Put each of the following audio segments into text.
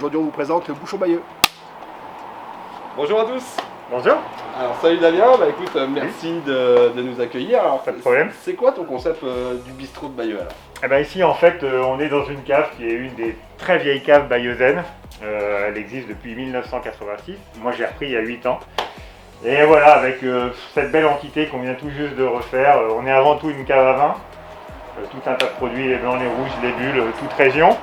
aujourd'hui on vous présente le bouchon Bayeux. Bonjour à tous. Bonjour. Alors salut Damien, bah écoute, merci de nous accueillir. Alors, pas de problème. C'est quoi ton concept du bistrot de Bayeux alors? Eh ben ici en fait on est dans une cave qui est une des très vieilles caves bayeuxaines. Elle existe depuis 1986. Moi j'ai repris il y a 8 ans. Et voilà, avec cette belle entité qu'on vient tout juste de refaire, on est avant tout une cave à vin. Tout un tas de produits, les blancs, les rouges, les bulles, toute région.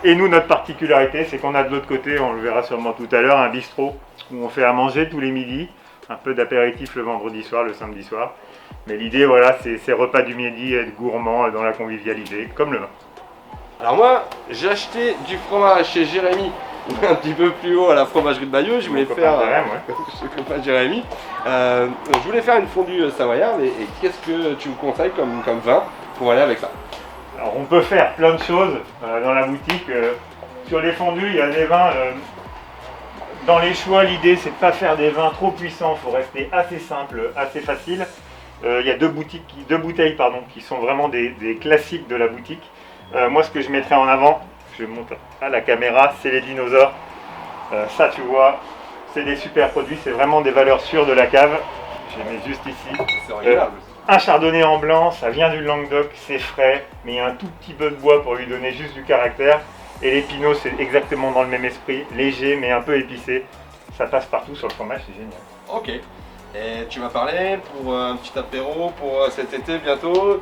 Et nous, notre particularité, c'est qu'on a de l'autre côté, on le verra sûrement tout à l'heure, un bistrot où on fait à manger tous les midis, un peu d'apéritif le vendredi soir, le samedi soir. Mais l'idée, voilà, c'est ces repas du midi, être gourmand dans la convivialité, comme le vin. Alors moi, j'ai acheté du fromage chez Jérémy, un petit peu plus haut à la fromagerie de Bayeux. Je voulais faire, ce copain Jérémy, je voulais faire une fondue savoyarde et qu'est-ce que tu me conseilles comme vin pour aller avec ça? Alors on peut faire plein de choses dans la boutique. Sur les fondus, il y a des vins. Dans les choix, l'idée c'est de ne pas faire des vins trop puissants, il faut rester assez simple, assez facile. Il y a deux bouteilles qui sont vraiment des classiques de la boutique. Moi ce que je mettrais en avant, je monte à la caméra, c'est les dinosaures. Ça tu vois, c'est des super produits, c'est vraiment des valeurs sûres de la cave. Je les mets juste ici. C'est regardable. Un chardonnay en blanc, ça vient du Languedoc, c'est frais, mais il y a un tout petit peu de bois pour lui donner juste du caractère. Et les pinots, c'est exactement dans le même esprit, léger mais un peu épicé. Ça passe partout sur le fromage, c'est génial. Ok. Et tu m'as parlé pour un petit apéro pour cet été bientôt.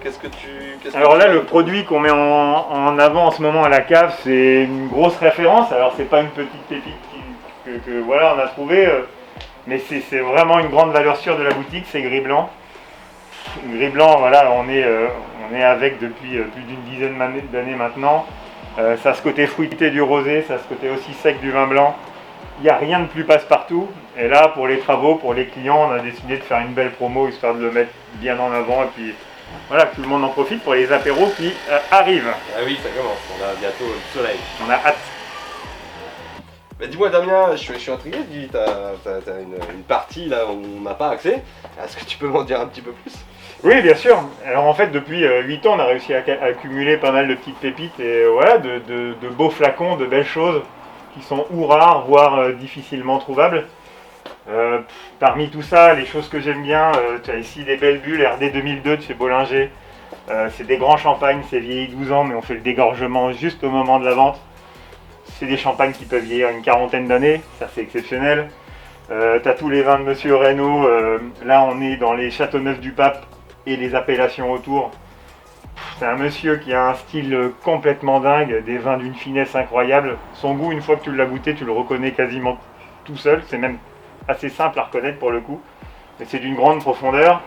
Alors là, le produit qu'on met en avant en ce moment à la cave, c'est une grosse référence. Alors c'est pas une petite pépite que voilà, on a trouvé, mais c'est vraiment une grande valeur sûre de la boutique, c'est Gris Blanc. Gris Blanc, voilà, on est avec depuis plus d'une dizaine d'années maintenant. Ça a ce côté fruité du rosé, ça a ce côté aussi sec du vin blanc. Il n'y a rien de plus passe-partout. Et là, pour les travaux, pour les clients, on a décidé de faire une belle promo histoire de le mettre bien en avant. Et puis voilà, que tout le monde en profite pour les apéros qui arrivent. Ah oui, ça commence, on a bientôt le soleil. On a hâte. Bah dis-moi Damien, je suis intrigué, t'as une partie là où on n'a pas accès. Est-ce que tu peux m'en dire un petit peu plus? Oui, bien sûr. Alors en fait, depuis 8 ans, on a réussi à accumuler pas mal de petites pépites et voilà, de beaux flacons, de belles choses qui sont ou rares, voire difficilement trouvables. Parmi tout ça, les choses que j'aime bien, tu as ici des belles bulles RD 2002 de chez Bollinger. C'est des grands champagnes, c'est vieilli 12 ans, mais on fait le dégorgement juste au moment de la vente. C'est des champagnes qui peuvent vieillir une quarantaine d'années, ça c'est exceptionnel. Tu as tous les vins de Monsieur Reynaud, là on est dans les Châteauneuf du Pape et les appellations autour. C'est un monsieur qui a un style complètement dingue, des vins d'une finesse incroyable. Son goût, une fois que tu l'as goûté, tu le reconnais quasiment tout seul. C'est même assez simple à reconnaître pour le coup. Mais c'est d'une grande profondeur.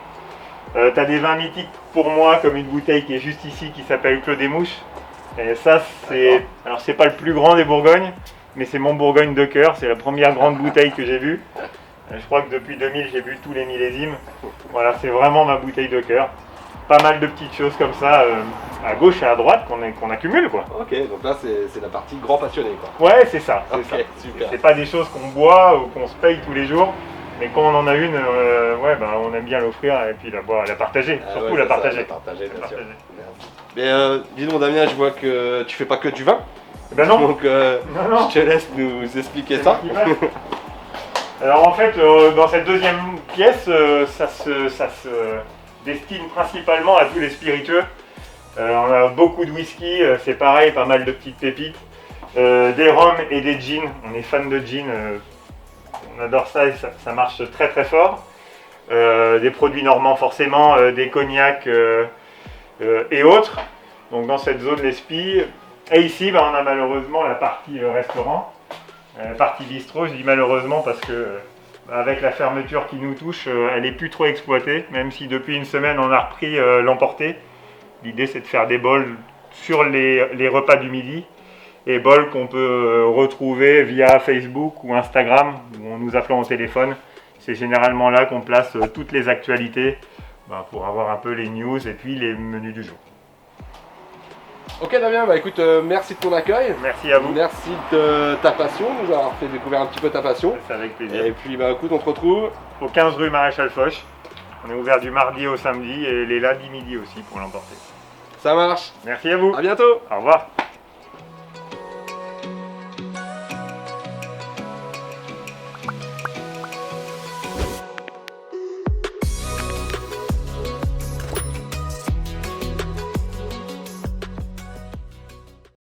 Tu as des vins mythiques pour moi, comme une bouteille qui est juste ici, qui s'appelle Clos des Mouches. Et ça, alors c'est pas le plus grand des Bourgognes, mais c'est mon Bourgogne de cœur. C'est la première grande bouteille que j'ai vue. Je crois que depuis 2000, j'ai bu tous les millésimes. Voilà, c'est vraiment ma bouteille de cœur. Pas mal de petites choses comme ça, à gauche et à droite, qu'on accumule, quoi. Ok, donc là, c'est la partie grand passionné, quoi. Ouais, c'est ça. Ok, super. C'est pas des choses qu'on boit ou qu'on se paye tous les jours, mais quand on en a une, on aime bien l'offrir et puis la boire, la partager. Surtout ouais, la partager. La partager, bien sûr. Mais dis donc, Damien, je vois que tu fais pas que du vin. Ben non. Donc, non. je te laisse nous expliquer ça. Alors en fait, dans cette deuxième pièce, ça se destine principalement à tous les spiritueux. On a beaucoup de whisky, c'est pareil, pas mal de petites pépites. Des rhums et des gins, on est fan de gin, on adore ça et ça marche très très fort. Des produits normands forcément, des cognacs et autres. Donc dans cette zone les spi. Et ici, on a malheureusement la partie restaurant. Partie bistrot, je dis malheureusement parce que avec la fermeture qui nous touche, elle n'est plus trop exploitée, même si depuis une semaine on a repris l'emporter. L'idée c'est de faire des bols sur les repas du midi, et bols qu'on peut retrouver via Facebook ou Instagram, ou en nous appelant au téléphone. C'est généralement là qu'on place toutes les actualités pour avoir un peu les news et puis les menus du jour. Ok Damien, bah écoute, merci de ton accueil. Merci à vous. Merci de ta passion, nous avoir fait découvrir un petit peu ta passion. C'est avec plaisir. Et puis bah écoute, on te retrouve au 15 rue Maréchal Foch. On est ouvert du mardi au samedi et les lundis midi aussi pour l'emporter. Ça marche. Merci à vous. À bientôt. Au revoir.